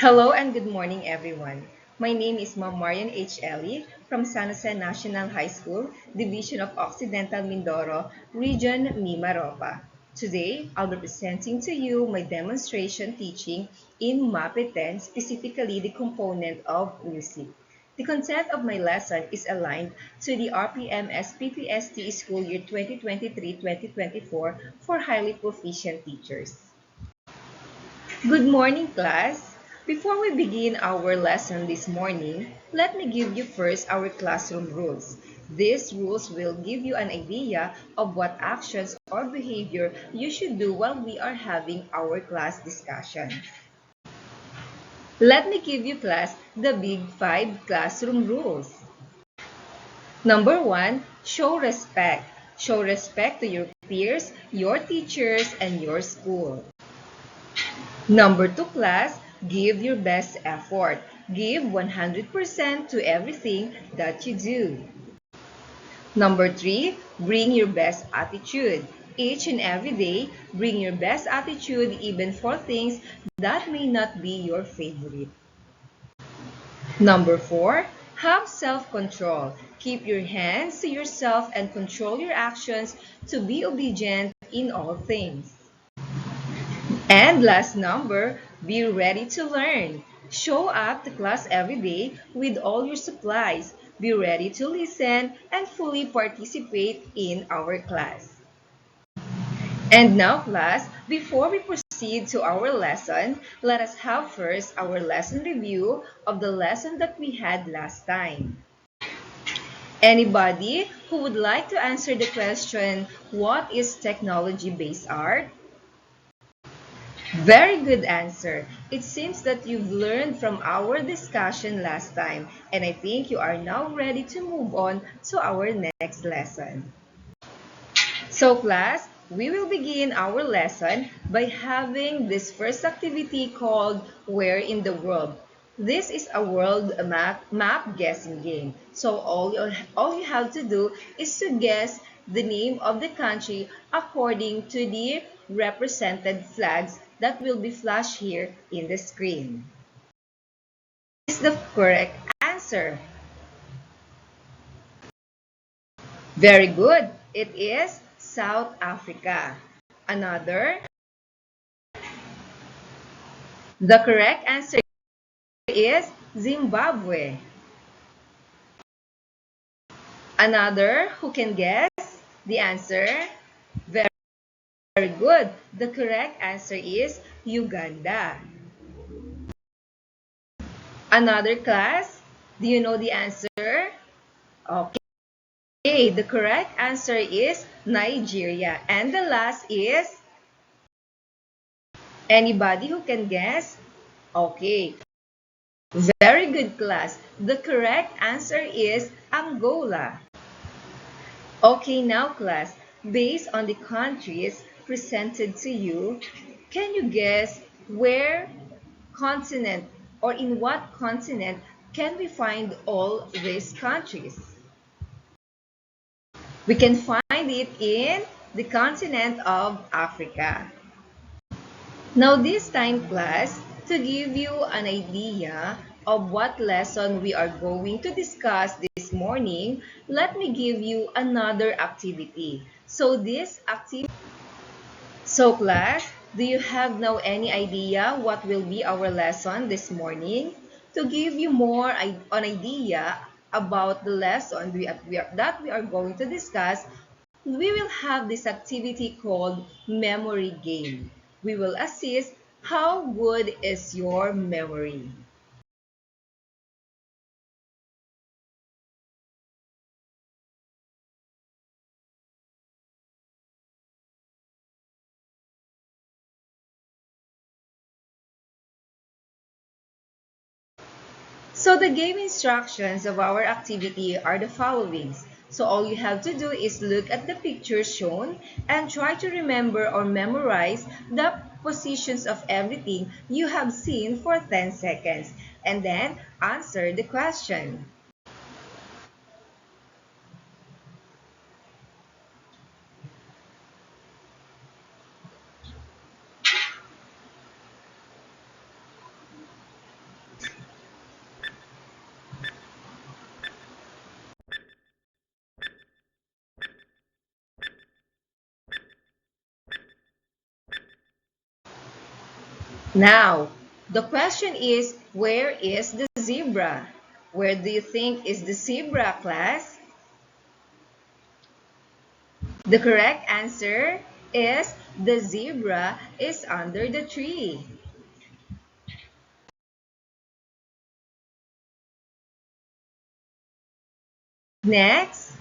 Hello and good morning, everyone. My name is Ma'am Marione H. Ellie from San Jose National High School, Division of Occidental Mindoro, Region Mimaropa. Today, I'll be presenting to you my demonstration teaching in MAPE 10, specifically the component of music. The content of my lesson is aligned to the RPMS PPST School Year 2023-2024 for highly proficient teachers. Good morning, class. Before we begin our lesson this morning, let me give you first our classroom rules. These rules will give you an idea of what actions or behavior you should do while we are having our class discussion. Let me give you, class, the big 5 classroom rules. Number 1, show respect. Show respect to your peers, your teachers, and your school. Number 2, class, give your best effort. Give 100% to everything that you do. Number 3, bring your best attitude. Each and every day, bring your best attitude even for things that may not be your favorite. Number 4, have self-control. Keep your hands to yourself and control your actions to be obedient in all things. And last number, be ready to learn. Show up to class every day with all your supplies. Be ready to listen and fully participate in our class. And now, class, before we proceed to our lesson, let us have first our lesson review of the lesson that we had last time. Anybody who would like to answer the question, what is technology-based art? Very good answer. It seems that you've learned from our discussion last time, and I think you are now ready to move on to our next lesson. So class, we will begin our lesson by having this first activity called Where in the World. This is a world map guessing game. So all you have to do is to guess the name of the country according to the represented flags that will be flashed here in the screen. This is the correct answer. Very good. It is South Africa. Another. The correct answer is Zimbabwe. Another who can guess the answer? Very, very good. The correct answer is Uganda. Another, class, do you know the answer? Okay, the correct answer is Nigeria. And the last is anybody who can guess? Okay, very good, class. The correct answer is Angola. Okay, now, class, based on the countries presented to you, can you guess where continent or in what continent can we find all these countries? We can find it in the continent of Africa. Now this time, class, to give you an idea of what lesson we are going to discuss this morning, let me give you another activity. So class, do you have now any idea what will be our lesson this morning? To give you more an idea about the lesson that we are going to discuss, we will have this activity called memory game. We will assist how good is your memory. So the game instructions of our activity are the following. So all you have to do is look at the pictures shown and try to remember or memorize the positions of everything you have seen for 10 seconds and then answer the question. Now, the question is, where is the zebra? Where do you think is the zebra, class? The correct answer is the zebra is under the tree. Next.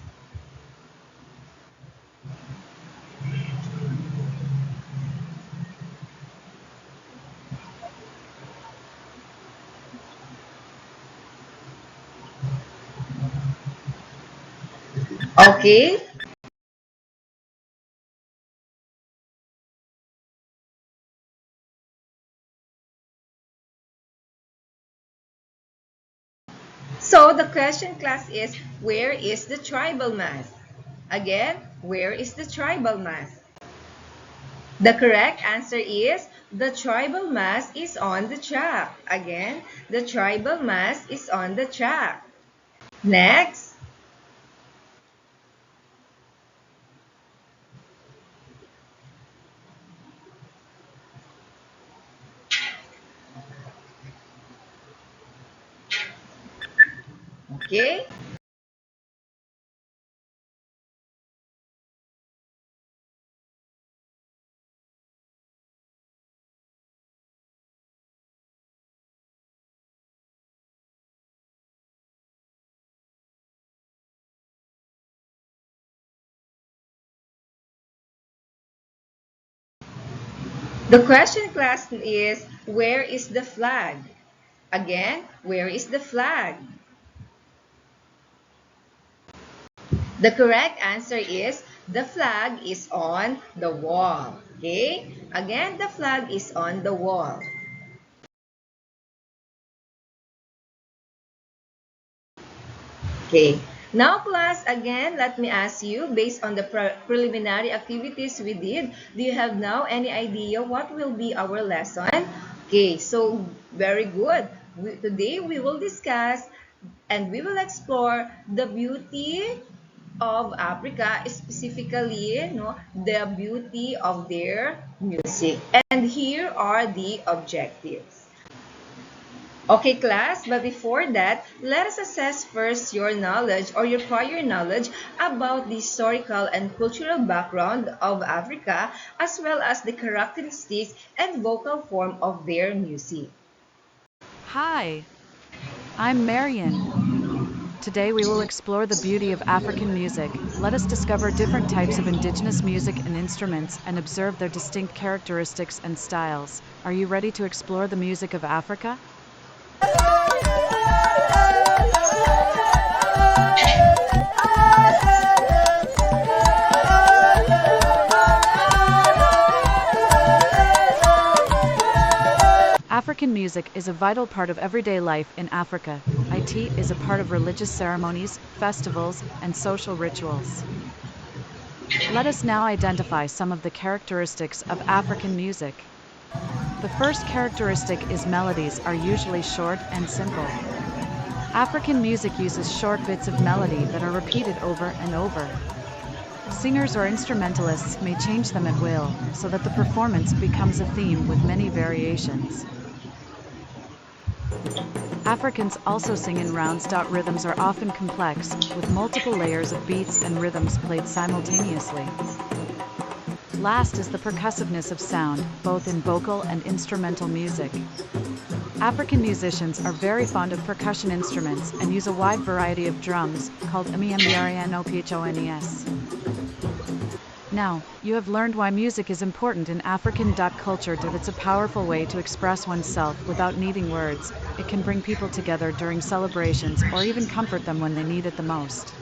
Okay. So the question, class, is where is the tribal mass? Again, where is the tribal mass? The correct answer is the tribal mass is on the track. Again, the tribal mass is on the track. Next. Okay. The question, class, is where is the flag? Again, where is the flag? The correct answer is the flag is on the wall. Okay? Again, the flag is on the wall. Okay. Now, class, again, let me ask you, based on the preliminary activities we did, do you have now any idea what will be our lesson? Okay, so very good. Today we will discuss and we will explore the beauty of Africa, specifically, the beauty of their music. And here are the objectives. Okay, class, but before that, let us assess first your knowledge or your prior knowledge about the historical and cultural background of Africa, as well as the characteristics and vocal form of their music. Hi, I'm Marion. Today we will explore the beauty of African music. Let us discover different types of indigenous music and instruments and observe their distinct characteristics and styles. Are you ready to explore the music of Africa? African music is a vital part of everyday life in Africa. It is a part of religious ceremonies, festivals, and social rituals. Let us now identify some of the characteristics of African music. The first characteristic is melodies are usually short and simple. African music uses short bits of melody that are repeated over and over. Singers or instrumentalists may change them at will, so that the performance becomes a theme with many variations. Africans also sing in rounds. Rhythms are often complex, with multiple layers of beats and rhythms played simultaneously. Last is the percussiveness of sound, both in vocal and instrumental music. African musicians are very fond of percussion instruments and use a wide variety of drums, called mbrnos. Now, you have learned why music is important in African culture. That it's a powerful way to express oneself without needing words. It can bring people together during celebrations or even comfort them when they need it the most.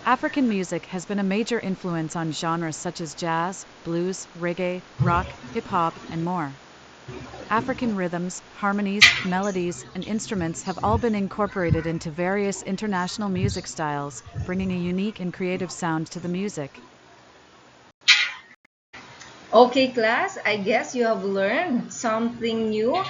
African music has been a major influence on genres such as jazz, blues, reggae, rock, hip-hop, and more. African rhythms, harmonies, melodies, and instruments have all been incorporated into various international music styles, bringing a unique and creative sound to the music. Okay, class, I guess you have learned something new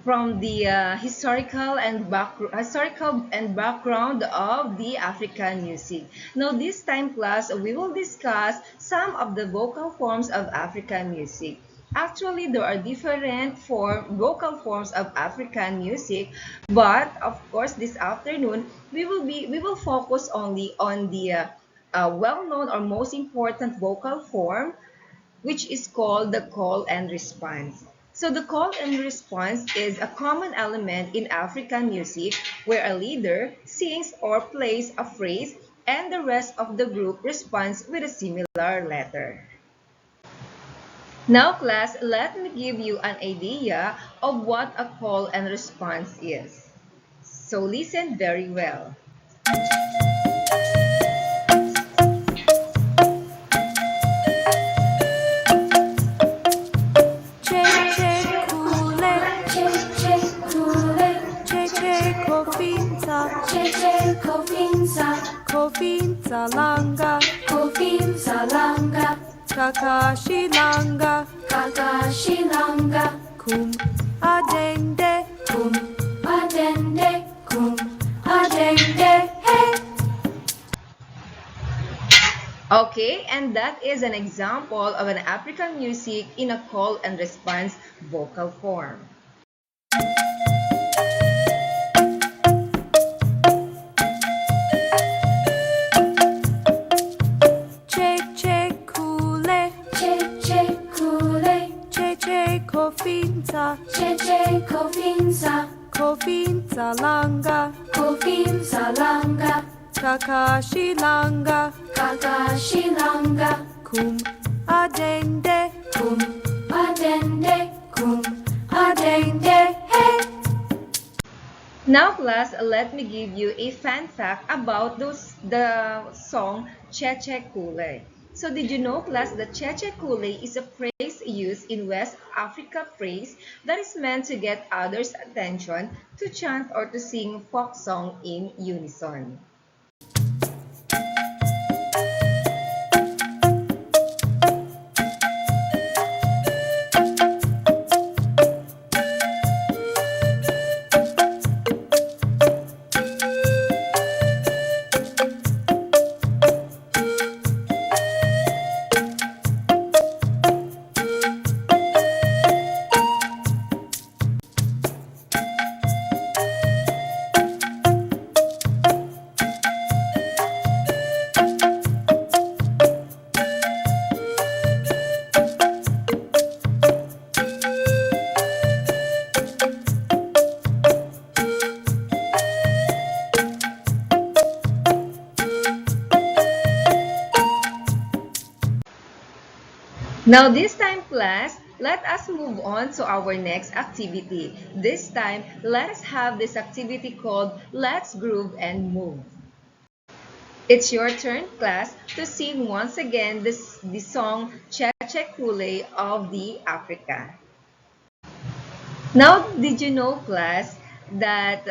from the historical and background of the African music. Now, this time, class, we will discuss some of the vocal forms of African music. Actually, there are different vocal forms of African music, but of course, this afternoon we will focus only on the well-known or most important vocal form, which is called the call and response. So the call and response is a common element in African music where a leader sings or plays a phrase and the rest of the group responds with a similar letter. Now, class, let me give you an idea of what a call and response is. So listen very well. Che che kule, Che kule, che che kofinza, che kofinza, kofinza langa, kofinza langa, kakashi langa, kakashi langa, kum adende, kum adende, kum adende, hey. Okay, and that is an example of an African music in a call and response vocal form. che kule, Che kule, che kofinza, che kofinza, kofinza langa, kofinza langa, kakashi langa, kakashi langa, kum adende, kum adende, kum adende, hey. Now, class, let me give you a fun fact about the song Cheche Kule. So, did you know, class, that Cheche Kule is a phrase used in West Africa phrase that is meant to get others' attention to chant or to sing folk song in unison. Now, this time, class, let us move on to our next activity. This time, let us have this activity called Let's Groove and Move. It's your turn, class, to sing once again the song Cheche Kule of the Africa. Now, did you know, class, that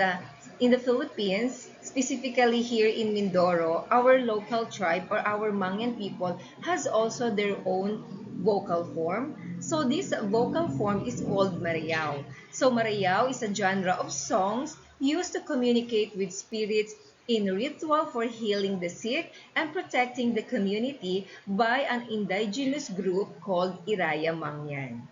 in the Philippines, specifically here in Mindoro, our local tribe or our Mangyan people has also their own vocal form. So this vocal form is called Mariao. So Mariao is a genre of songs used to communicate with spirits in ritual for healing the sick and protecting the community by an indigenous group called Iraya Mangyan.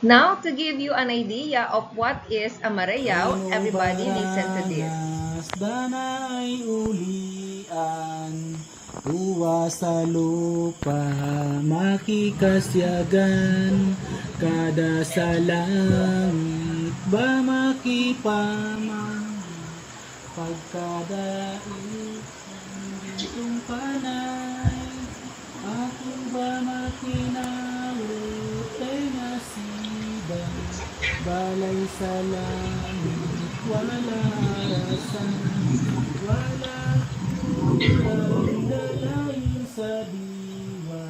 Now, to give you an idea of what is a marayao, everybody listen to this. Inubaras danay ulian Uwa sa lupa makikasyagan Kada sa langit ba makipama Pagkadait ditong panay Ako ba makinawit ay nasibay Balay sa langit wala arasan Wala kulang dalain sa diwa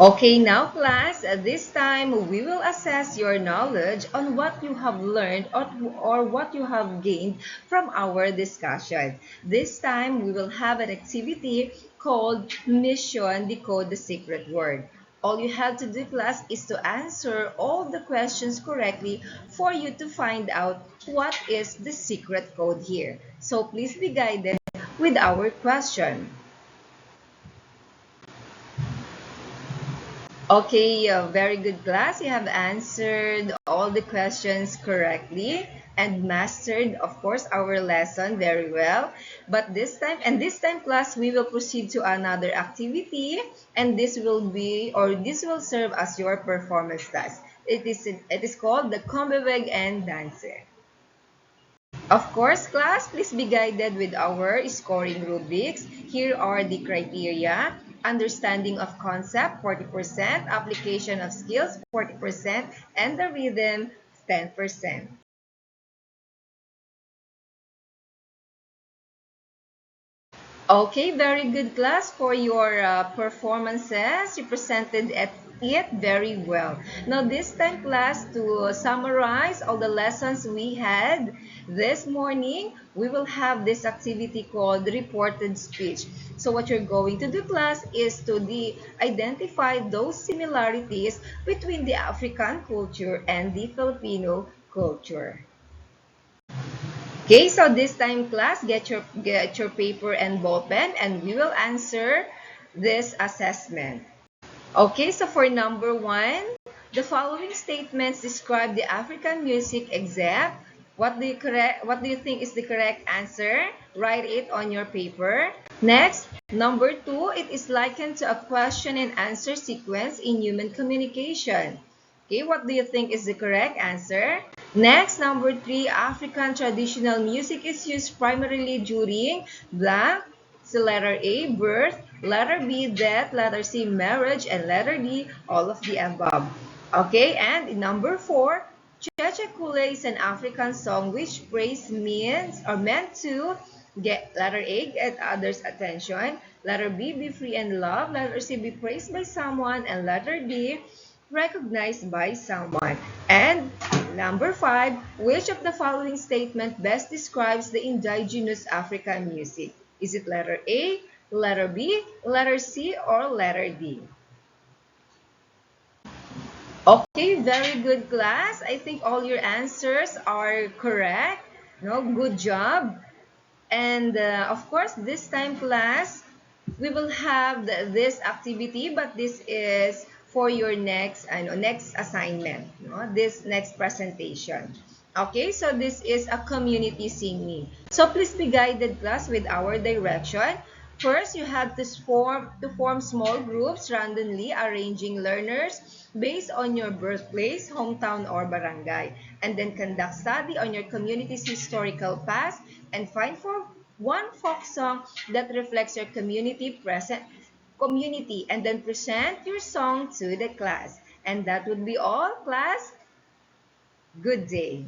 Okay, now class, at this time we will assess your knowledge on what you have learned or what you have gained from our discussion. This time we will have an activity called Mission Decode the Secret Word. All you have to do, class, is to answer all the questions correctly for you to find out what is the secret code here. So please be guided with our question. Okay, very good class. You have answered all the questions correctly and mastered, of course, our lesson very well. But this time, class, we will proceed to another activity, and this will be, or this will serve as your performance task. It is called the Kombeweg and Dancer. Of course, class, please be guided with our scoring rubrics. Here are the criteria. Understanding of concept, 40%, application of skills, 40%, and the rhythm, 10%. Okay, very good class for your performances. You presented it very well. Now this time class, to summarize all the lessons we had this morning, we will have this activity called reported speech. So what you're going to do, class, is to identify those similarities between the African culture and the Filipino culture. Okay, so this time class, get your paper and ball pen and we will answer this assessment. Okay, so for number 1, the following statements describe the African music except what do you think is the correct answer? Write it on your paper. Next, number 2, it is likened to a question and answer sequence in human communication. Okay, what do you think is the correct answer? Next, number 3, African traditional music is used primarily during blank. So letter A, birth, letter B, death, letter C, marriage, and letter D, all of the above. Okay, and in number 4, Cheche Kule is an African song which praise means or meant to get letter A, get others' attention, letter B, be free and love, letter C, be praised by someone, and letter D, recognized by someone. And number 5, which of the following statement best describes the indigenous African music? Is it letter A, letter B, letter C, or letter D? Okay, very good class. I think all your answers are correct. No, good job. And of course, this time class, we will have this activity, but this is for your next assignment, no? This next presentation. Okay, so this is a community singing. So please be guided class with our direction. First, you have to form small groups randomly arranging learners based on your birthplace, hometown, or barangay, and then conduct study on your community's historical past and find for one folk song that reflects your community and then present your song to the class. And that would be all, class. Good day.